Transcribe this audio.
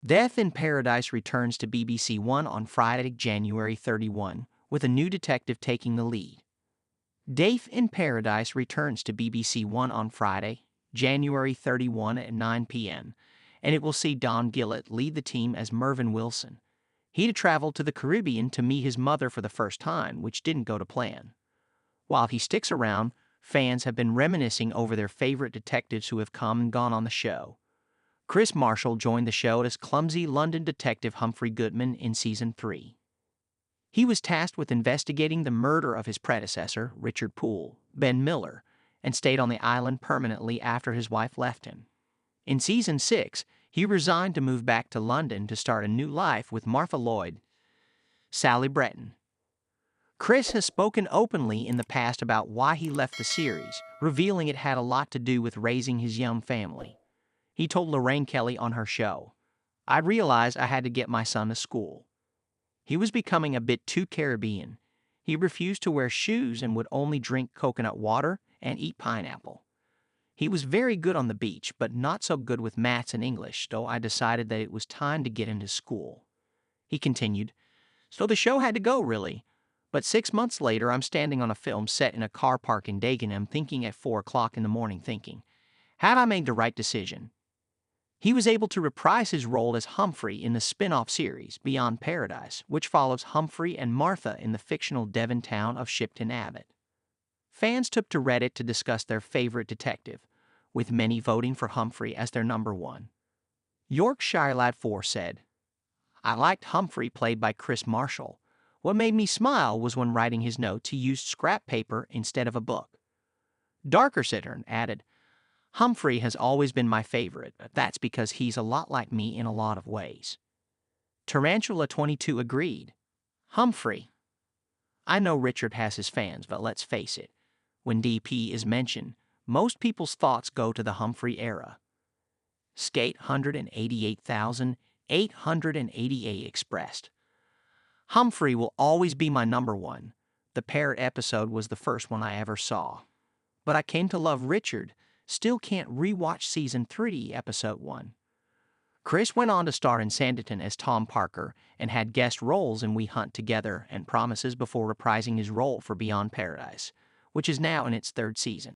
Death in Paradise returns to BBC One on Friday, January 31, with a new detective taking the lead. Death in Paradise returns to BBC One on Friday, January 31 at 9 p.m., and it will see Don Gillett lead the team as Mervyn Wilson. He'd traveled to the Caribbean to meet his mother for the first time, which didn't go to plan. While he sticks around, fans have been reminiscing over their favorite detectives who have come and gone on the show. Kris Marshall joined the show as clumsy London detective Humphrey Goodman in Season 3. He was tasked with investigating the murder of his predecessor, Richard Poole, Ben Miller, and stayed on the island permanently after his wife left him. In Season 6, he resigned to move back to London to start a new life with Martha Lloyd, Sally Breton. Kris has spoken openly in the past about why he left the series, revealing it had a lot to do with raising his young family. He told Lorraine Kelly on her show, "I realized I had to get my son to school. He was becoming a bit too Caribbean. He refused to wear shoes and would only drink coconut water and eat pineapple. He was very good on the beach, but not so good with maths and English, so I decided that it was time to get into school." He continued, "So the show had to go, really. But 6 months later, I'm standing on a film set in a car park in Dagenham thinking at 4 o'clock in the morning have I made the right decision?" He was able to reprise his role as Humphrey in the spin-off series, Beyond Paradise, which follows Humphrey and Martha in the fictional Devon town of Shipton Abbot. Fans took to Reddit to discuss their favorite detective, with many voting for Humphrey as their number one. Yorkshire Lad 4 said, "I liked Humphrey played by Kris Marshall. What made me smile was when writing his notes he used scrap paper instead of a book." Darker Cittern added, "Humphrey has always been my favorite, but that's because he's a lot like me in a lot of ways." Tarantula 22 agreed. "Humphrey. I know Richard has his fans, but let's face it, when DP is mentioned, most people's thoughts go to the Humphrey era." Skate 188,888 expressed, "Humphrey will always be my number one. The parrot episode was the first one I ever saw. But I came to love Richard. Still can't rewatch Season 3, Episode 1. Kris went on to star in Sanditon as Tom Parker and had guest roles in We Hunt Together and Promises before reprising his role for Beyond Paradise, which is now in its 3rd season.